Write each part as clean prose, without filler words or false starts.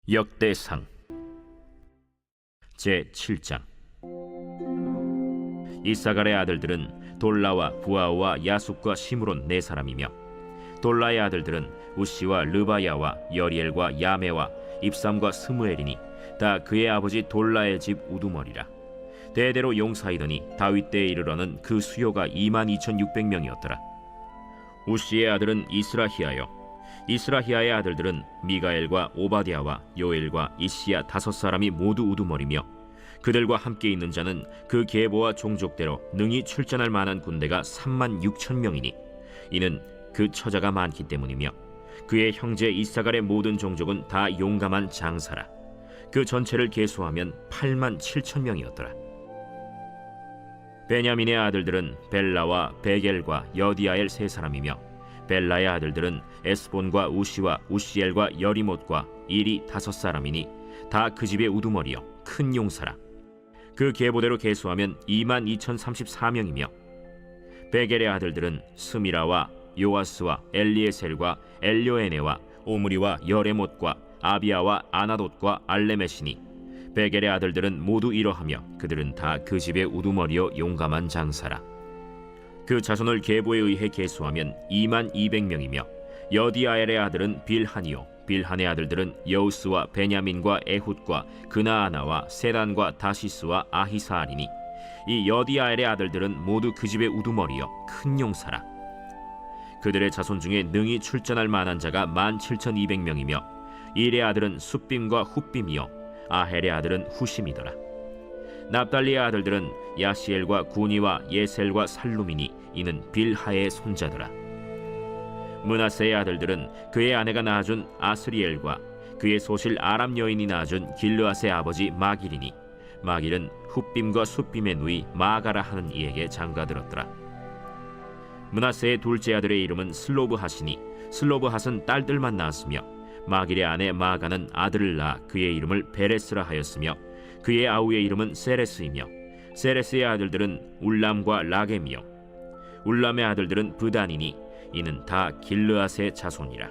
역대상 제7장. 이사갈의 아들들은 돌라와 부아와 야숫과 시므론 네 사람이며, 돌라의 아들들은 우시와 르바야와 여리엘과 야메와 입삼과 스무엘이니 다 그의 아버지 돌라의 집 우두머리라. 대대로 용사이더니 다윗 때에 이르러는 그 수요가 22,600명이었더라. 우시의 아들은 이스라히야요, 이스라히야의 아들들은 미가엘과 오바댜와 요엘과 이시야 다섯 사람이 모두 우두머리며, 그들과 함께 있는 자는 그 계보와 종족대로 능히 출전할 만한 군대가 36,000명이니 이는 그 처자가 많기 때문이며, 그의 형제 이사갈의 모든 종족은 다 용감한 장사라. 그 전체를 계수하면 87,000명이었더라. 베냐민의 아들들은 벨라와 베겔과 여디아엘 세 사람이며, 벨라의 아들들은 에스본과 우시와 우시엘과 여리못과 일이 다섯 사람이니 다 그 집의 우두머리요 큰 용사라. 그 계보대로 계수하면 22,034명이며, 베겔의 아들들은 스미라와 요아스와 엘리에셀과 엘료에네와 오므리와 여레못과 아비아와 아나돗과 알레메시니, 베겔의 아들들은 모두 이러하며 그들은 다 그 집의 우두머리요 용감한 장사라. 그 자손을 계보에 의해 계수하면 22,000명이며, 여디아엘의 아들은 빌하니요, 빌한의 아들들은 여우스와 베냐민과 에훗과 그나아나와 세단과 다시스와 아히사알이니 이 여디아엘의 아들들은 모두 그 집의 우두머리요 큰 용사라. 그들의 자손 중에 능히 출전할 만한 자가 17,200명이며, 일의 아들은 숫빔과 훗빔이요 아헬의 아들은 후심이더라. 납달리의 아들들은 야시엘과 구니와 예셀과 살루미니 이는 빌하의 손자더라. 므낫세의 아들들은 그의 아내가 낳아준 아스리엘과 그의 소실 아람 여인이 낳아준 길르앗의 아버지 마길이니, 마길은 훗빔과 숫빔의 누이 마가라 하는 이에게 장가들었더라. 므낫세의 둘째 아들의 이름은 슬로브핫이니 슬로브핫은 딸들만 낳았으며, 마길의 아내 마가는 아들을 낳아 그의 이름을 베레스라 하였으며, 그의 아우의 이름은 세레스이며, 세레스의 아들들은 울람과 라겜이요 울람의 아들들은 브단이니 이는 다 길르앗의 자손이라.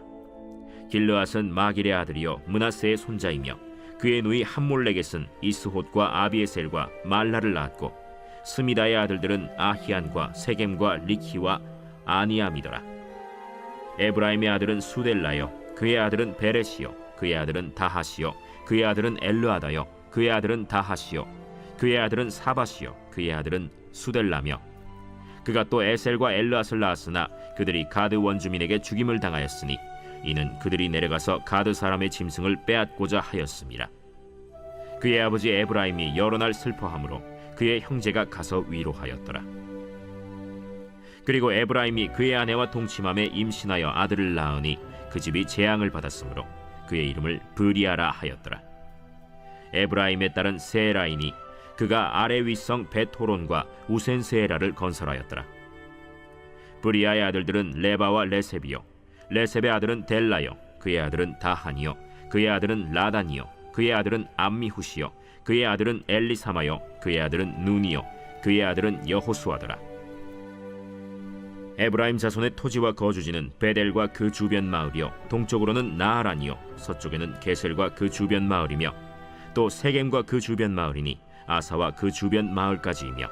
길르앗은 마길의 아들이요 므낫세의 손자이며, 그의 누이 함몰렉겟은 이스톳과 아비에셀과 말라를 낳았고, 스미다의 아들들은 아히안과 세겜과 리키와 아니암이더라. 에브라임의 아들은 수델라요, 그의 아들은 베레시요, 그의 아들은 다하시요, 그의 아들은 엘르아다요, 그의 아들은 다하시요, 그의 아들은 사바시요, 그의 아들은 수델라며, 그가 또 에셀과 엘르앗을 낳았으나 그들이 가드 원주민에게 죽임을 당하였으니 이는 그들이 내려가서 가드 사람의 짐승을 빼앗고자 하였음이라. 그의 아버지 에브라임이 여러 날 슬퍼하므로 그의 형제가 가서 위로하였더라. 그리고 에브라임이 그의 아내와 동침함에 임신하여 아들을 낳으니 그 집이 재앙을 받았으므로 그의 이름을 브리아라 하였더라. 에브라임의 딸은 세라이니 그가 아래 윗성 베토론과 우센세라를 건설하였더라. 브리아의 아들들은 레바와 레셉이요, 레셉의 아들은 델라요, 그의 아들은 다하니요, 그의 아들은 라다니요, 그의 아들은 암미후시요, 그의 아들은 엘리사마요, 그의 아들은 눈이요, 그의 아들은 여호수아더라. 에브라임 자손의 토지와 거주지는 베델과 그 주변 마을이요, 동쪽으로는 나하란이요, 서쪽에는 게셀과 그 주변 마을이며, 또 세겜과 그 주변 마을이니 아사와 그 주변 마을까지이며,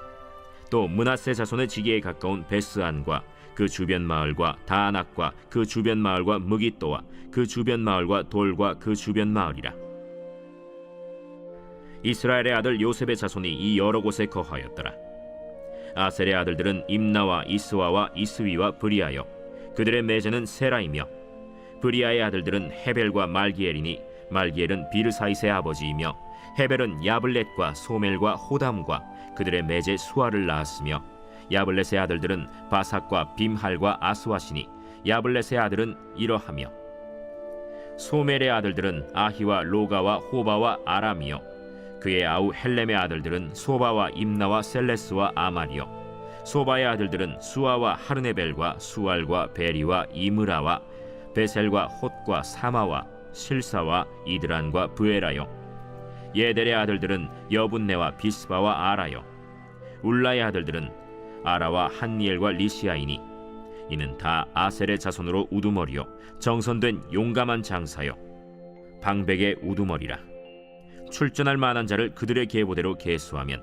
또 므낫세 자손의 지기에 가까운 베스안과 그 주변 마을과 다낙과 그 주변 마을과 무깃도와 그 주변 마을과 돌과 그 주변 마을이라. 이스라엘의 아들 요셉의 자손이 이 여러 곳에 거하였더라. 아셀의 아들들은 임나와 이스와와 이스위와 브리아요, 그들의 매제는 세라이며, 브리아의 아들들은 헤벨과 말기엘이니 말기엘은 비르사이스의 아버지이며, 헤벨은 야블렛과 소멜과 호담과 그들의 매제 수아를 낳았으며, 야블렛의 아들들은 바삭과 빔할과 아스와시니 야블렛의 아들은 이러하며, 소멜의 아들들은 아히와 로가와 호바와 아람이요, 그의 아우 헬렘의 아들들은 소바와 임나와 셀레스와 아말이요, 소바의 아들들은 수아와 하르네벨과 수알과 베리와 이므라와 베셀과 톳과 사마와 실사와 이드란과 브에라요, 예델의 아들들은 여분네와 비스바와 아라요, 울라의 아들들은 아라와 한니엘과 리시아이니 이는 다 아셀의 자손으로 우두머리요 정선된 용감한 장사요 방백의 우두머리라. 출전할 만한 자를 그들의 계보대로 계수하면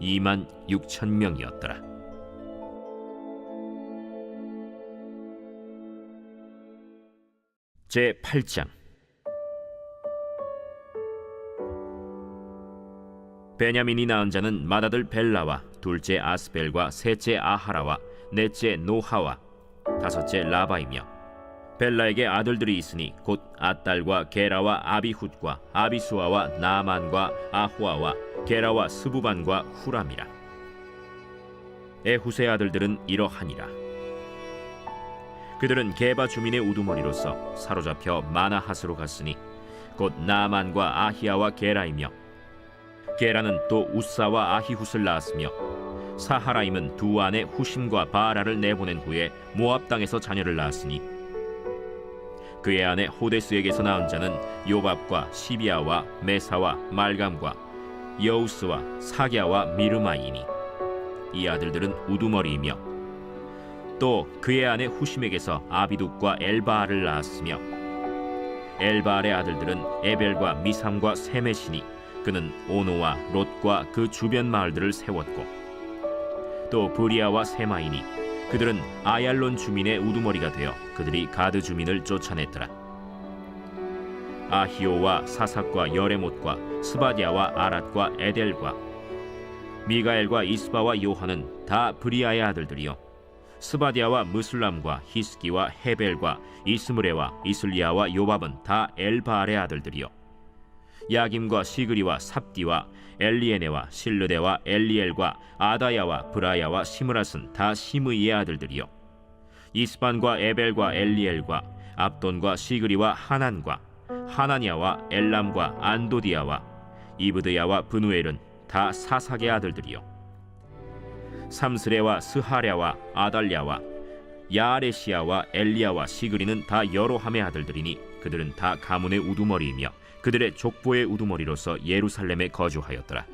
2만 6천 명이었더라. 제 8장. 베냐민이 낳은 자는 맏아들 벨라와 둘째 아스벨과 셋째 아하라와 넷째 노하와 다섯째 라바이며, 벨라에게 아들들이 있으니 곧 아딸과 게라와 아비훗과 아비수아와 나만과 아호아와 게라와 스부반과 후람이라. 에훗의 아들들은 이러하니라. 그들은 게바 주민의 우두머리로서 사로잡혀 마나핫으로 갔으니 곧 나만과 아히야와 게라이며, 게라는 또 우사와 아히훗을 낳았으며, 사하라임은 두 아내 후심과 바라를 내보낸 후에 모압 땅에서 자녀를 낳았으니, 그의 아내 호데스에게서 낳은 자는 요밥과 시비아와 메사와 말감과 여우스와 사갸와 미르마이니, 이 아들들은 우두머리이며, 또 그의 아내 후심에게서 아비둑과 엘바알을 낳았으며, 엘바알의 아들들은 에벨과 미삼과 세메시니, 그는 오노와 롯과 그 주변 마을들을 세웠고, 또 브리아와 세마이니, 그들은 아얄론 주민의 우두머리가 되어 그들이 가드 주민을 쫓아냈더라. 아히오와 사삭과 여레못과 스바디아와 아랏과 에델과 미가엘과 이스바와 요한은 다 브리아의 아들들이요, 스바디아와 무슬람과 히스기와 헤벨과 이스므레와 이슬리아와 요밥은 다 엘바알의 아들들이요, 야김과 시그리와 삽디와 엘리에네와 실르데와 엘리엘과 아다야와 브라야와 시므랏은 다 시므이의 아들들이요, 이스반과 에벨과 엘리엘과 압돈과 시그리와 하난과 하나냐와 엘람과 안도디아와 이브드야와 브누엘은 다 사삭의 아들들이요, 삼스레와 스하랴와 아달랴와 야아레시아와 엘리야와 시그리는 다 여로함의 아들들이니, 그들은 다 가문의 우두머리이며 그들의 족보의 우두머리로서 예루살렘에 거주하였더라.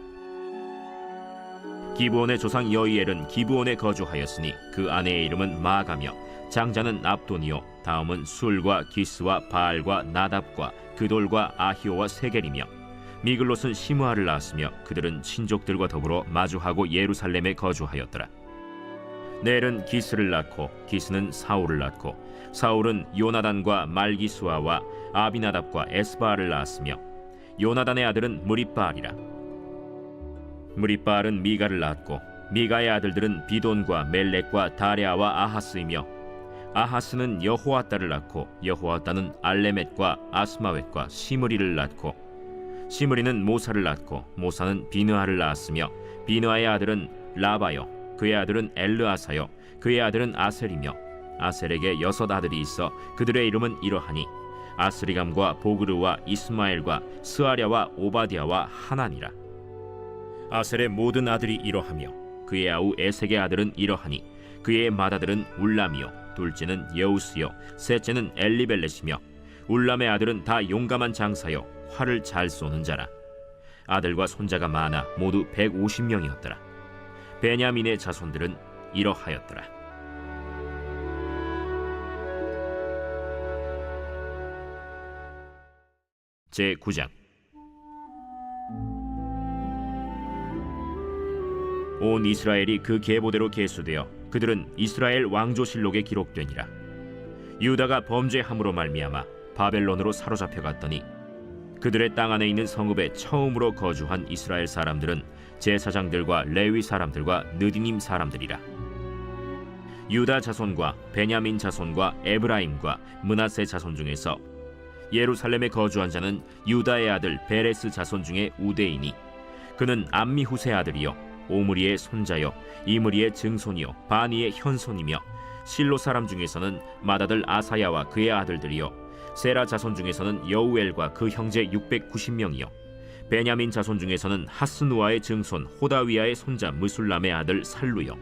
기브온의 조상 여이엘은 기브온에 거주하였으니 그 아내의 이름은 마가며, 장자는 압돈이요, 다음은 술과 기스와 바알과 나답과 그돌과 아히오와 세겔이며, 미글롯은 시므아를 낳았으며 그들은 친족들과 더불어 마주하고 예루살렘에 거주하였더라. 넬은 기스를 낳고 기스는 사울을 낳고, 사울은 요나단과 말기수아와 아비나답과 에스바알을 낳았으며, 요나단의 아들은 무리바알이라. 무리바알은 미가를 낳았고, 미가의 아들들은 비돈과 멜렉과 다레아와 아하스이며, 아하스는 여호아따를 낳고, 여호아따는 알레멧과 아스마웻과 시므리를 낳고, 시므리는 모사를 낳고, 모사는 비느하를 낳았으며, 비느하의 아들은 라바요, 그의 아들은 엘르아사요, 그의 아들은 아셀이며, 아셀에게 6 아들이 있어 그들의 이름은 이러하니 아스리감과 보그르와 이스마엘과 스아랴와 오바디아와 하나니라. 아셀의 모든 아들이 이러하며, 그의 아우 에색의 아들은 이러하니 그의 맏아들은 울람이요, 둘째는 여우스요, 셋째는 엘리벨렛이며, 울람의 아들은 다 용감한 장사요, 활을 잘 쏘는 자라. 아들과 손자가 많아 모두 150명이었더라. 베냐민의 자손들은 이러하였더라. 제 9장. 온 이스라엘이 그 계보대로 계수되어 그들은 이스라엘 왕조실록에 기록되니라. 유다가 범죄함으로 말미암아 바벨론으로 사로잡혀 갔더니, 그들의 땅 안에 있는 성읍에 처음으로 거주한 이스라엘 사람들은 제사장들과 레위 사람들과 느디님 사람들이라. 유다 자손과 베냐민 자손과 에브라임과 므낫세 자손 중에서 예루살렘에 거주한 자는 유다의 아들 베레스 자손 중에 우대이니, 그는 암미훗의 아들이요, 오므리의 손자요, 이므리의 증손이요, 바니의 현손이며, 실로 사람 중에서는 맏아들 아사야와 그의 아들들이요, 세라 자손 중에서는 여우엘과 그 형제 690명이요, 베냐민 자손 중에서는 하스누아의 증손 호다위아의 손자 무술람의 아들 살루요,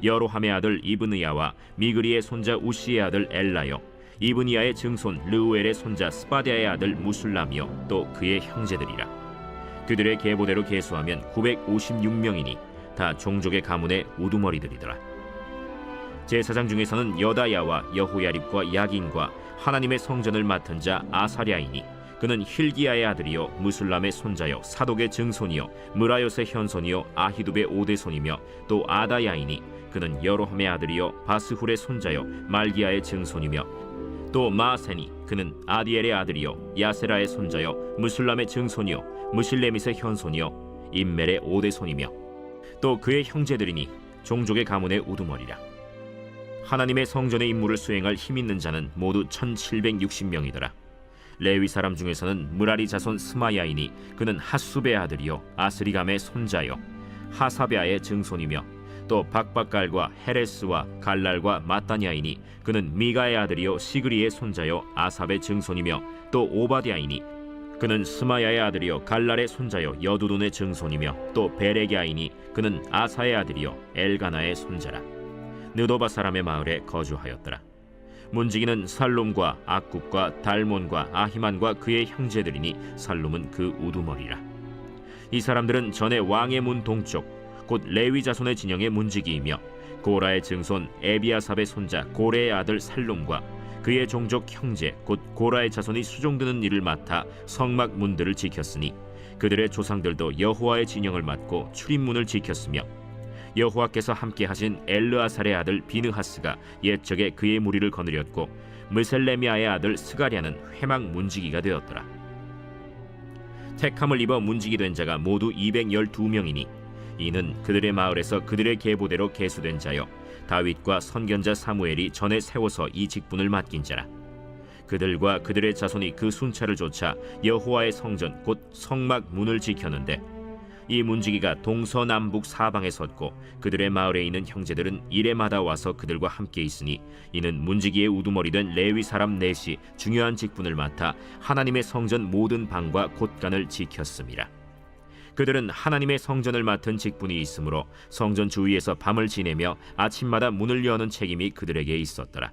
여로함의 아들 이브느야와 미그리의 손자 우시의 아들 엘라요, 이브니야의 증손 르우엘의 손자 스바디아의 아들 무술람이요, 또 그의 형제들이라. 그들의 계보대로 계수하면 956명이니 다 종족의 가문의 우두머리들이더라. 제사장 중에서는 여다야와 여호야립과 야긴과 하나님의 성전을 맡은 자 아사랴이니, 그는 힐기야의 아들이요 무술람의 손자요 사독의 증손이요 무라요의 현손이요 아히두베의 오대손이며 또 아다야이니 그는 여로함의 아들이요 바스훌의 손자요 말기야의 증손이며 또 마세니 그는 아디엘의 아들이요 야세라의 손자요 무술람의 증손이요 무실레밋의 현손이요 임멜의 오대손이며 또 그의 형제들이니 종족의 가문의 우두머리라. 하나님의 성전의 임무를 수행할 힘 있는 자는 모두 1760명이더라. 레위 사람 중에서는 무라리 자손 스마야이니 그는 핫수베의 아들이요 아스리감의 손자요 하사베아의 증손이며 또 박박갈과 헤레스와 갈랄과 마따냐이니 그는 미가의 아들이요 시그리의 손자요 아삽의 증손이며 또 오바디아이니 그는 스마야의 아들이요 갈랄의 손자요 여두둔의 증손이며 또 베레기아이니 그는 아사의 아들이요 엘가나의 손자라. 느도바 사람의 마을에 거주하였더라. 문지기는 살룸과 악굽과 달몬과 아히만과 그의 형제들이니 살룸은 그 우두머리라. 이 사람들은 전에 왕의 문 동쪽 곧 레위 자손의 진영의 문지기이며 고라의 증손 에비아삽의 손자 고레의 아들 살룸과 그의 종족 형제 곧 고라의 자손이 수종드는 일을 맡아 성막 문들을 지켰으니 그들의 조상들도 여호와의 진영을 맡고 출입문을 지켰으며 여호와께서 함께 하신 엘르아살의 아들 비느하스가 옛적에 그의 무리를 거느렸고 무셀레미아의 아들 스가랴는 회막 문지기가 되었더라. 택함을 입어 문지기 된 자가 모두 212명이니 이는 그들의 마을에서 그들의 계보대로 계수된 자요 다윗과 선견자 사무엘이 전에 세워서 이 직분을 맡긴 자라. 그들과 그들의 자손이 그 순찰을 좇아 여호와의 성전 곧 성막 문을 지켰는데 이 문지기가 동서남북 사방에 섰고 그들의 마을에 있는 형제들은 이레마다 와서 그들과 함께 있으니 이는 문지기의 우두머리 된 레위 사람 넷이 중요한 직분을 맡아 하나님의 성전 모든 방과 곳간을 지켰습니다. 그들은 하나님의 성전을 맡은 직분이 있으므로 성전 주위에서 밤을 지내며 아침마다 문을 여는 책임이 그들에게 있었더라.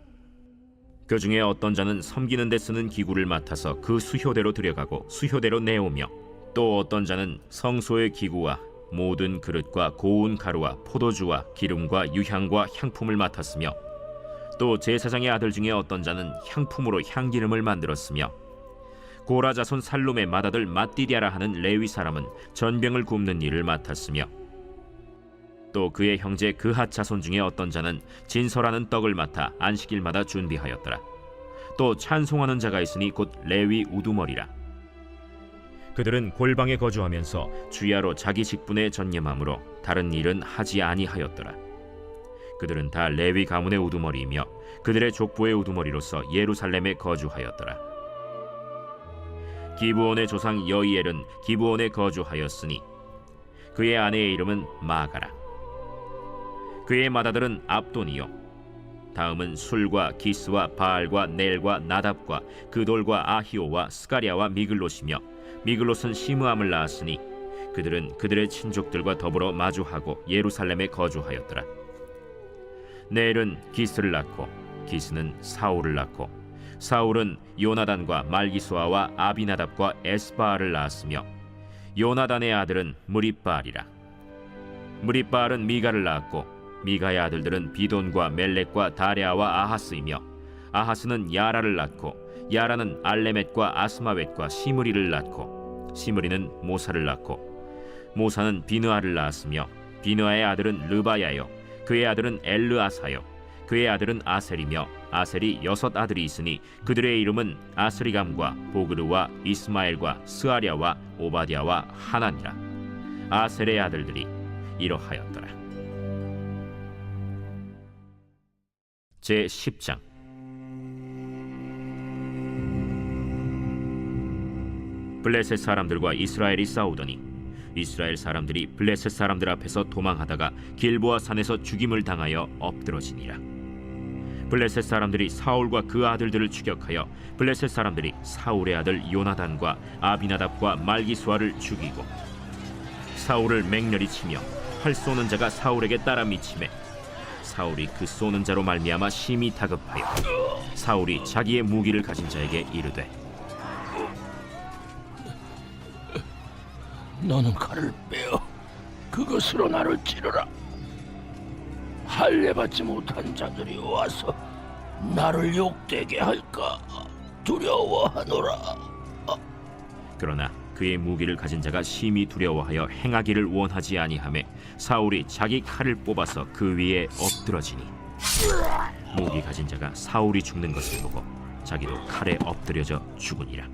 그 중에 어떤 자는 섬기는 데 쓰는 기구를 맡아서 그 수효대로 들여가고 수효대로 내오며 또 어떤 자는 성소의 기구와 모든 그릇과 고운 가루와 포도주와 기름과 유향과 향품을 맡았으며 또 제사장의 아들 중에 어떤 자는 향품으로 향기름을 만들었으며 고라 자손 살룸의 맏아들 mat디디아라 하는 레위 사람은 전병을 굽는 일을 맡았으며 또 그의 형제 그핫 자손 중에 어떤 자는 진설하는 떡을 맡아 안식일마다 준비하였더라. 또 찬송하는 자가 있으니 곧 레위 우두머리라. 그들은 골방에 거주하면서 주야로 자기 직분에 전념하므로 다른 일은 하지 아니하였더라. 그들은 다 레위 가문의 우두머리이며 그들의 족보의 우두머리로서 예루살렘에 거주하였더라. 기브온의 조상 여이엘은 기브온에 거주하였으니 그의 아내의 이름은 마가라. 그의 맏아들은 압돈이요 다음은 술과 기스와 바알과 넬과 나답과 그돌과 아히오와 스가랴와 미글롯이며 미글롯은 시므암을 낳았으니 그들은 그들의 친족들과 더불어 마주하고 예루살렘에 거주하였더라. 넬은 기스를 낳고 기스는 사울을 낳고 사울은 요나단과 말기수아와 아비나답과 에스바알을 낳았으며 요나단의 아들은 무립바알이라. 무립바알은 미가를 낳았고 미가의 아들들은 비돈과 멜렉과 다레아와 아하스이며 아하스는 야라를 낳고 야라는 알레멧과 아스마웻과 시므리를 낳고 시므리는 모사를 낳고 모사는 비느아를 낳았으며 비느아의 아들은 르바야요 그의 아들은 엘르아사요 그의 아들은 아셀이며 아셀이 6 아들이 있으니 그들의 이름은 아스리감과 보그르와 이스마엘과 스아랴와 오바디아와 하나니라. 아셀의 아들들이 이러하였더라. 제10장. 블레셋 사람들과 이스라엘이 싸우더니 이스라엘 사람들이 블레셋 사람들 앞에서 도망하다가 길보아 산에서 죽임을 당하여 엎드러지니라. 블레셋 사람들이 사울과 그 아들들을 추격하여 블레셋 사람들이 사울의 아들 요나단과 아비나답과 말기수아를 죽이고 사울을 맹렬히 치며 활 쏘는 자가 사울에게 따라 미치매 사울이 그 쏘는 자로 말미암아 심히 다급하여 사울이 자기의 무기를 가진 자에게 이르되 너는 칼을 빼어 그것으로 나를 찌르라. 할례받지 못한 자들이 와서 나를 욕되게 할까 두려워하노라. 그러나 그의 무기를 가진 자가 심히 두려워하여 행하기를 원하지 아니하매 사울이 자기 칼을 뽑아서 그 위에 엎드러지니 무기 가진 자가 사울이 죽는 것을 보고 자기도 칼에 엎드려져 죽으니라.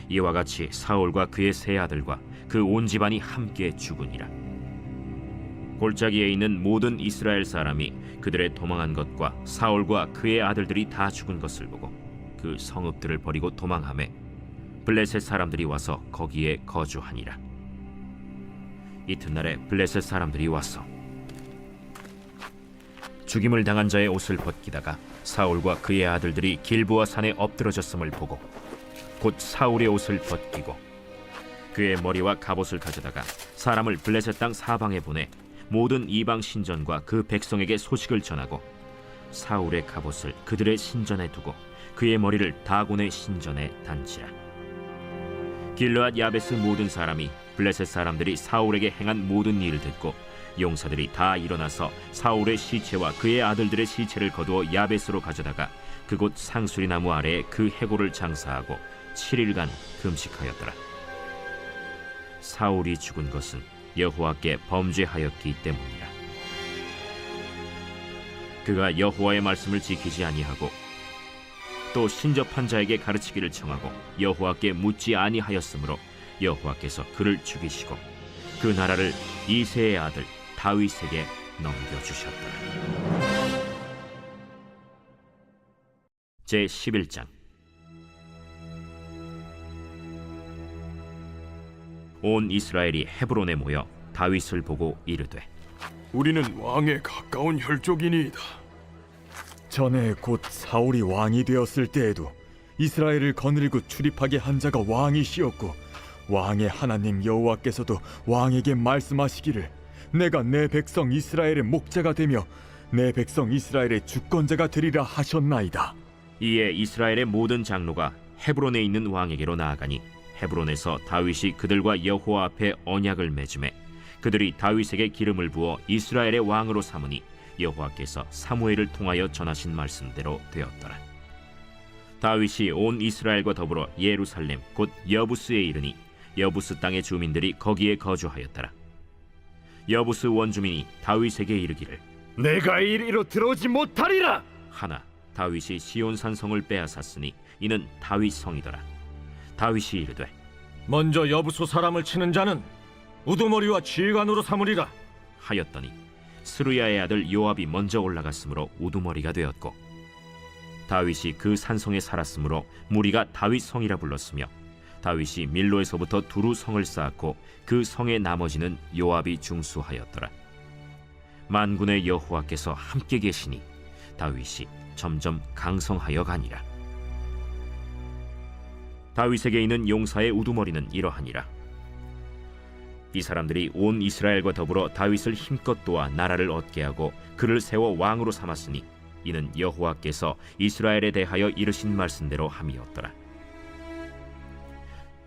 이와 같이 사울과 그의 세 아들과 그 온 집안이 함께 죽으니라. 골짜기에 있는 모든 이스라엘 사람이 그들의 도망한 것과 사울과 그의 아들들이 다 죽은 것을 보고 그 성읍들을 버리고 도망하매 블레셋 사람들이 와서 거기에 거주하니라. 이튿날에 블레셋 사람들이 와서 죽임을 당한 자의 옷을 벗기다가 사울과 그의 아들들이 길보아 산에 엎드러졌음을 보고 곧 사울의 옷을 벗기고 그의 머리와 갑옷을 가져다가 사람을 블레셋 땅 사방에 보내 모든 이방 신전과 그 백성에게 소식을 전하고 사울의 갑옷을 그들의 신전에 두고 그의 머리를 다곤의 신전에 단지라. 길르앗 야베스 모든 사람이 블레셋 사람들이 사울에게 행한 모든 일을 듣고 용사들이 다 일어나서 사울의 시체와 그의 아들들의 시체를 거두어 야베스로 가져다가 그곳 상수리 나무 아래에 그 해골을 장사하고 7일간 금식하였더라. 사울이 죽은 것은 여호와께 범죄하였기 때문이라. 그가 여호와의 말씀을 지키지 아니하고 또 신접한 자에게 가르치기를 청하고 여호와께 묻지 아니하였으므로 여호와께서 그를 죽이시고 그 나라를 이새의 아들 다윗에게 넘겨주셨더라. 제11장. 온 이스라엘이 헤브론에 모여 다윗을 보고 이르되 우리는 왕에 가까운 혈족이니이다. 전에 곧 사울이 왕이 되었을 때에도 이스라엘을 거느리고 출입하게 한 자가 왕이시었고 왕의 하나님 여호와께서도 왕에게 말씀하시기를 내가 내 백성 이스라엘의 목자가 되며 내 백성 이스라엘의 주권자가 되리라 하셨나이다. 이에 이스라엘의 모든 장로가 헤브론에 있는 왕에게로 나아가니 헤브론에서 다윗이 그들과 여호와 앞에 언약을 맺음에 그들이 다윗에게 기름을 부어 이스라엘의 왕으로 삼으니 여호와께서 사무엘을 통하여 전하신 말씀대로 되었더라. 다윗이 온 이스라엘과 더불어 예루살렘 곧 여부스에 이르니 여부스 땅의 주민들이 거기에 거주하였더라. 여부스 원주민이 다윗에게 이르기를 내가 이리로 들어오지 못하리라 하나 다윗이 시온산 성을 빼앗았으니 이는 다윗 성이더라. 다윗이 이르되 먼저 여부수 사람을 치는 자는 우두머리와 지휘관으로 삼으리라 하였더니 스루야의 아들 요압이 먼저 올라갔으므로 우두머리가 되었고 다윗이 그 산성에 살았으므로 무리가 다윗 성이라 불렀으며 다윗이 밀로에서부터 두루 성을 쌓았고 그 성의 나머지는 요압이 중수하였더라. 만군의 여호와께서 함께 계시니 다윗이 점점 강성하여 가니라. 다윗에게 있는 용사의 우두머리는 이러하니라. 이 사람들이 온 이스라엘과 더불어 다윗을 힘껏 도와 나라를 얻게 하고 그를 세워 왕으로 삼았으니 이는 여호와께서 이스라엘에 대하여 이르신 말씀대로 함이었더라.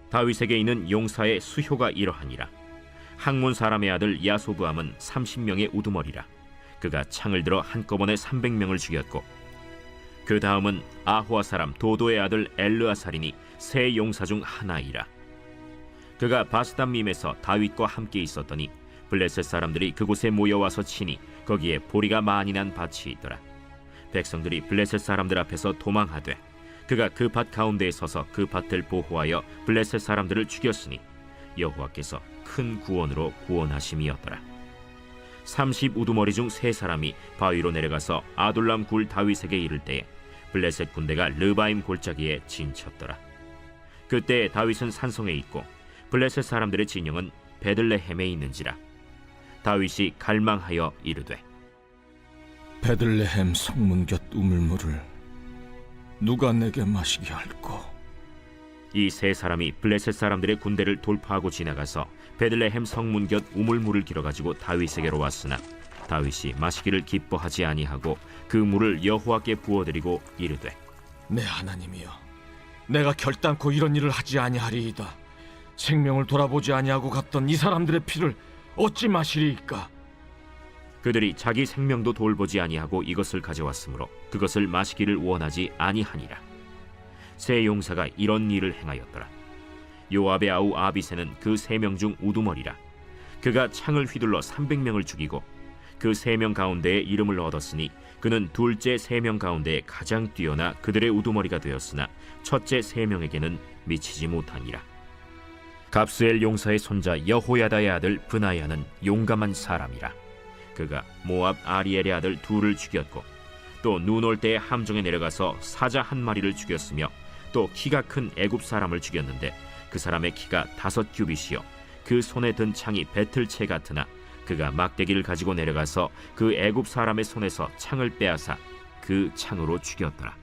다윗에게 있는 용사의 수효가 이러하니라. 학문 사람의 아들 야소브암은 30명의 우두머리라. 그가 창을 들어 한꺼번에 300명을 죽였고 그 다음은 아호아 사람 도도의 아들 엘르아살이니 세 용사 중 하나이라. 그가 바스담밈에서 다윗과 함께 있었더니 블레셋 사람들이 그곳에 모여와서 치니 거기에 보리가 많이 난 밭이 있더라. 백성들이 블레셋 사람들 앞에서 도망하되 그가 그 밭 가운데에 서서 그 밭을 보호하여 블레셋 사람들을 죽였으니 여호와께서 큰 구원으로 구원하심이었더라. 30 우두머리 중 세 사람이 바위로 내려가서 아둘람 굴 다윗에게 이를 때에 블레셋 군대가 르바임 골짜기에 진쳤더라. 그때 다윗은 산성에 있고 블레셋 사람들의 진영은 베들레헴에 있는지라. 다윗이 갈망하여 이르되 베들레헴 성문 곁 우물물을 누가 내게 마시게 할꼬. 이 세 사람이 블레셋 사람들의 군대를 돌파하고 지나가서 베들레헴 성문 곁 우물물을 길어가지고 다윗에게로 왔으나 다윗이 마시기를 기뻐하지 아니하고 그 물을 여호와께 부어드리고 이르되 내 하나님이여, 내가 결단코 이런 일을 하지 아니하리이다. 생명을 돌아보지 아니하고 갔던 이 사람들의 피를 어찌 마시리이까. 그들이 자기 생명도 돌보지 아니하고 이것을 가져왔으므로 그것을 마시기를 원하지 아니하니라. 세 용사가 이런 일을 행하였더라. 요압의 아우 아비새는 그 3명 중 우두머리라. 그가 창을 휘둘러 300명을 죽이고 그 3명 가운데에 이름을 얻었으니 그는 둘째 3명 가운데 가장 뛰어나 그들의 우두머리가 되었으나 첫째 3명에게는 미치지 못하니라. 갑수엘 용사의 손자 여호야다의 아들 브나야는 용감한 사람이라. 그가 모압 아리엘의 아들 둘을 죽였고 또 눈 올 때에 함정에 내려가서 사자 한 마리를 죽였으며 또 키가 큰 애굽 사람을 죽였는데 그 사람의 키가 5규빗이요 그 손에 든 창이 배틀채 같으나 그가 막대기를 가지고 내려가서 그 애굽 사람의 손에서 창을 빼앗아 그 창으로 죽였더라.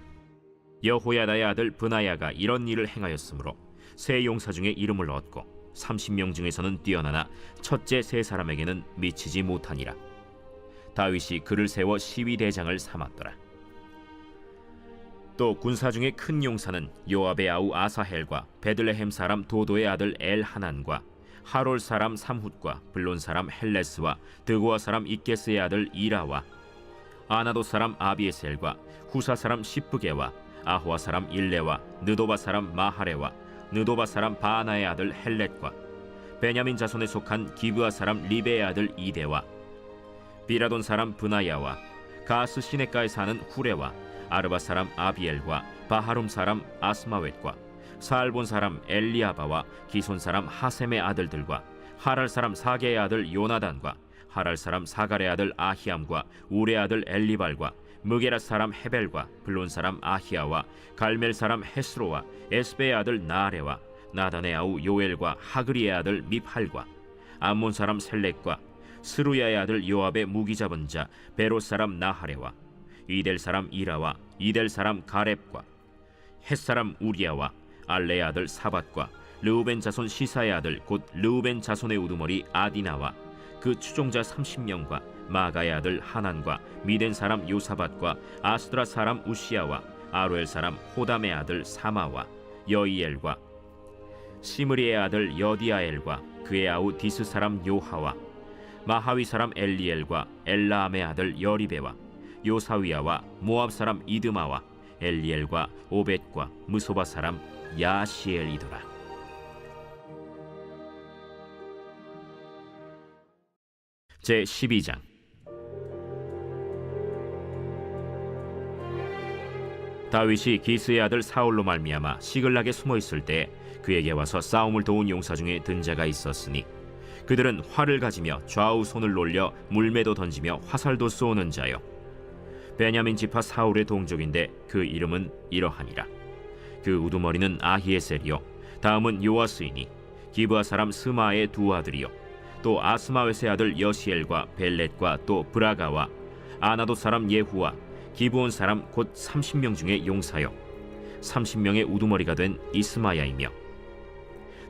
여호야다의 아들 브나야가 이런 일을 행하였으므로 세 용사 중에 이름을 얻고 30명 중에서는 뛰어나나 첫째 3사람에게는 미치지 못하니라. 다윗이 그를 세워 시위대장을 삼았더라. 또 군사 중에 큰 용사는 요압의 아우 아사헬과 베들레헴 사람 도도의 아들 엘하난과 하롤 사람 삼훗과 블론 사람 헬레스와 드고아 사람 이게스의 아들 이라와 아나도 사람 아비에셀과 후사 사람 시브게와 아호아 사람 일레와 느도바 사람 마하레와 느도바 사람 바하나의 아들 헬렛과 베냐민 자손에 속한 기브아 사람 리베의 아들 이데와 비라돈 사람 브나야와 가스 시네가에 사는 후레와 아르바 사람 아비엘과 바하룸 사람 아스마웻과 사알본 사람 엘리아바와 기손 사람 하셈의 아들들과 하랄 사람 사게의 아들 요나단과 하랄 사람 사갈의 아들 아히암과 우레 아들 엘리발과 무게라 사람 헤벨과 블론 사람 아히야와 갈멜 사람 헤스로와 에스베의 아들 나아레와 나단의 아우 요엘과 하그리의 아들 미팔과 암몬 사람 셀렉과 스루야의 아들 요압의 무기 잡은 자 베롯 사람 나하레와 이델 사람 이라와 이델 사람 가렙과 헷 사람 우리야와 알레의 아들 사밧과 르우벤 자손 시사의 아들 곧 르우벤 자손의 우두머리 아디나와 그 추종자 30명과 마가의 아들 하난과 미덴 사람 요사밧과 아스드라 사람 우시야와 아로엘 사람 호담의 아들 사마와 여이엘과 시므리의 아들 여디아엘과 그의 아우 디스 사람 요하와 마하위 사람 엘리엘과 엘라암의 아들 여리베와 요사위야와 모압 사람 이드마와 엘리엘과 오벳과 무소바 사람 야시엘이더라. 제 12장. 다윗이 기스의 아들 사울로 말미암아 시글락에 숨어 있을 때 그에게 와서 싸움을 도운 용사 중에 든 자가 있었으니 그들은 활을 가지며 좌우 손을 놀려 물매도 던지며 화살도 쏘는 자요 베냐민 지파 사울의 동족인데 그 이름은 이러하니라. 그 우두머리는 아히에셀이요 다음은 요아스이니 기브아 사람 스마의 두 아들이요 또 아스마웻의 아들 여시엘과 벨렛과 또 브라가와 아나도 사람 예후와 기브온 사람 곧 30명 중에 용사요 30명의 우두머리가 된 이스마야이며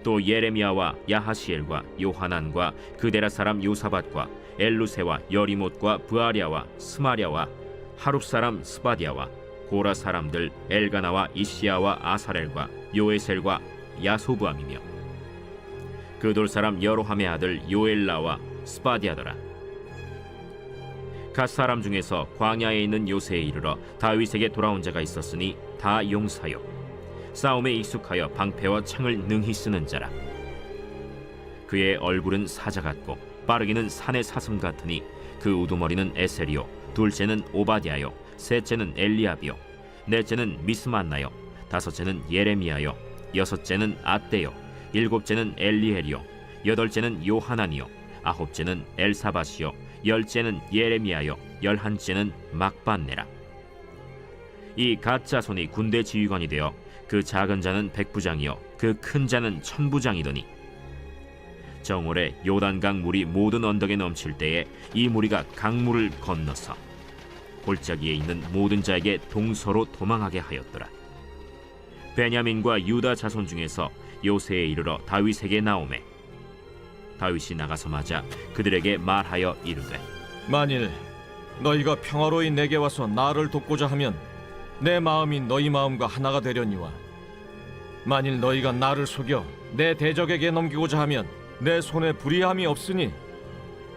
또 예레미야와 야하시엘과 요하난과 그데라 사람 요사밧과 엘루세와 여리못과 브아랴와 스마랴와 하룹 사람 스바디아와 고라 사람들 엘가나와 이시야와 아사렐과 요에셀과 야소부암이며 그돌 사람 여로함의 아들 요엘라와 스바디아더라. 갓 사람 중에서 광야에 있는 요새에 이르러 다윗에게 돌아온 자가 있었으니 다 용사요 싸움에 익숙하여 방패와 창을 능히 쓰는 자라. 그의 얼굴은 사자 같고 빠르기는 산의 사슴 같으니 그 우두머리는 에셀이요 둘째는 오바댜요 셋째는 엘리압이요 넷째는 미스만나요 다섯째는 예레미야요 여섯째는 앗대요 일곱째는 엘리엘이요 여덟째는 요하난이요 아홉째는 엘사밧이요 열째는 예레미야요 열한째는 막반네라. 이 갓 자손이 군대 지휘관이 되어 그 작은 자는 백부장이요 그 큰 자는 천부장이더니 정월에 요단강 물이 모든 언덕에 넘칠 때에 이 무리가 강물을 건너서 골짜기에 있는 모든 자에게 동서로 도망하게 하였더라. 베냐민과 유다 자손 중에서 요새에 이르러 다윗에게 나오매 다윗이 나가서 맞아 그들에게 말하여 이르되 만일 너희가 평화로이 내게 와서 나를 돕고자 하면 내 마음이 너희 마음과 하나가 되려니와 만일 너희가 나를 속여 내 대적에게 넘기고자 하면 내 손에 불의함이 없으니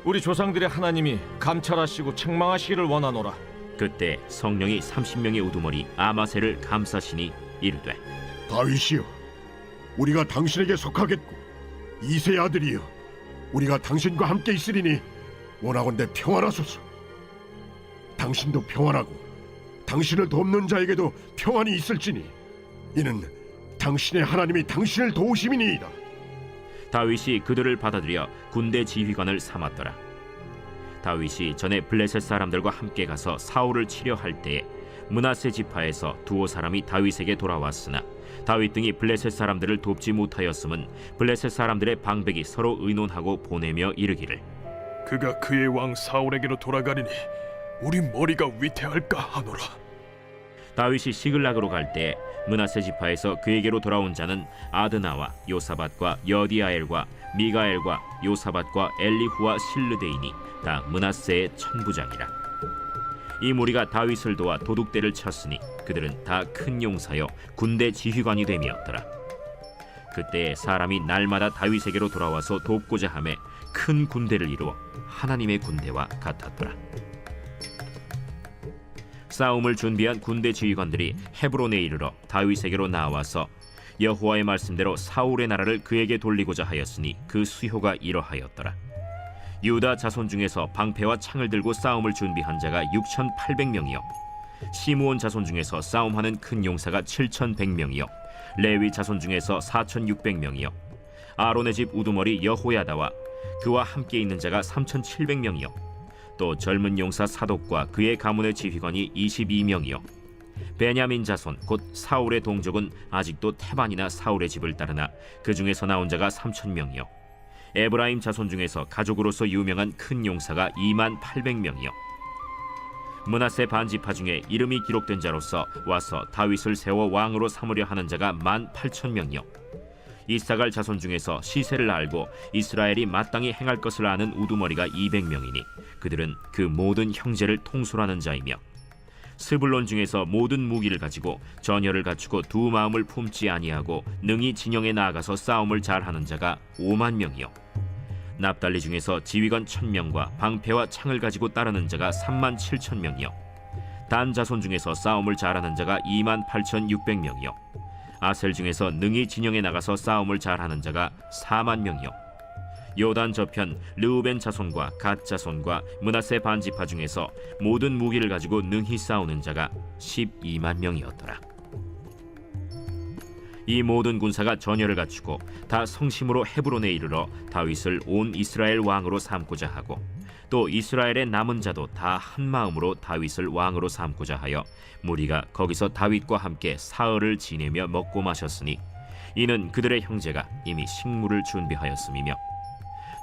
우리 조상들의 하나님이 감찰하시고 책망하시기를 원하노라. 그때 성령이 30명의 우두머리 아마셀을 감싸시니 이르되 다윗이여, 우리가 당신에게 속하겠고 이세 아들이여 우리가 당신과 함께 있으리니 원하건대 평안하소서. 당신도 평안하고 당신을 돕는 자에게도 평안이 있을지니 이는 당신의 하나님이 당신을 도우심이니이다. 다윗이 그들을 받아들여 군대 지휘관을 삼았더라. 다윗이 전에 블레셋 사람들과 함께 가서 사울을 치려 할 때에 므낫세 지파에서 두어 사람이 다윗에게 돌아왔으나 다윗 등이 블레셋 사람들을 돕지 못하였음은 블레셋 사람들의 방백이 서로 의논하고 보내며 이르기를 그가 그의 왕 사울에게로 돌아가리니 우리 머리가 위태할까 하노라. 다윗이 시글락으로 갈 때에 므낫세 지파에서 그에게로 돌아온 자는 아드나와 요사밧과 여디아엘과 미가엘과 요사밧과 엘리후와 실르데이니 다 므낫세의 천부장이라. 이 무리가 다윗을 도와 도둑대를 쳤으니 그들은 다 큰 용사여 군대 지휘관이 됨이었더라. 그때 사람이 날마다 다윗에게로 돌아와서 돕고자 하매 큰 군대를 이루어 하나님의 군대와 같았더라. 싸움을 준비한 군대 지휘관들이 헤브론에 이르러 다윗에게로 나와서 여호와의 말씀대로 사울의 나라를 그에게 돌리고자 하였으니 그 수효가 이러하였더라. 유다 자손 중에서 방패와 창을 들고 싸움을 준비한 자가 6,800명이요 시므온 자손 중에서 싸움하는 큰 용사가 7,100명이요 레위 자손 중에서 4,600명이요 아론의 집 우두머리 여호야다와 그와 함께 있는 자가 3,700명이요 또 젊은 용사 사독과 그의 가문의 지휘관이 22명이요 베냐민 자손 곧 사울의 동족은 아직도 태반이나 사울의 집을 따르나 그 중에서 나온 자가 3,000명이요 에브라임 자손 중에서 가족으로서 유명한 큰 용사가 28,000명이요 므낫세 반지파 중에 이름이 기록된 자로서 와서 다윗을 세워 왕으로 삼으려 하는 자가 18,000명이요 이사갈 자손 중에서 시세를 알고 이스라엘이 마땅히 행할 것을 아는 우두머리가 200명이니 그들은 그 모든 형제를 통솔하는 자이며 스불론 중에서 모든 무기를 가지고 전열을 갖추고 두 마음을 품지 아니하고 능히 진영에 나아가서 싸움을 잘하는 자가 50,000명이요 납달리 중에서 지휘관 1,000명과 방패와 창을 가지고 따르는 자가 37,000명이요 단 자손 중에서 싸움을 잘하는 자가 28,600명이요 아셀 중에서 능히 진영에 나가서 싸움을 잘하는 자가 40,000명이요 요단 저편 르우벤 자손과 갓 자손과 므낫세 반지파 중에서 모든 무기를 가지고 능히 싸우는 자가 120,000명이었더라. 이 모든 군사가 전열을 갖추고 다 성심으로 헤브론에 이르러 다윗을 온 이스라엘 왕으로 삼고자 하고 또 이스라엘의 남은 자도 다 한 마음으로 다윗을 왕으로 삼고자 하여 무리가 거기서 다윗과 함께 사흘을 지내며 먹고 마셨으니 이는 그들의 형제가 이미 식물을 준비하였음이며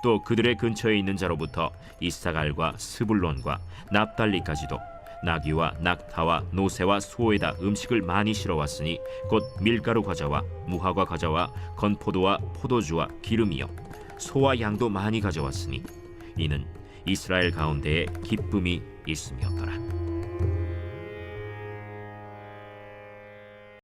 또 그들의 근처에 있는 자로부터 이사갈과 스불론과 납달리까지도 나귀와 낙타와 노새와 소에다 음식을 많이 실어왔으니 곧 밀가루 과자와 무화과 과자와 건포도와 포도주와 기름이요 소와 양도 많이 가져왔으니 이는 이스라엘 가운데에 기쁨이 있음이었더라.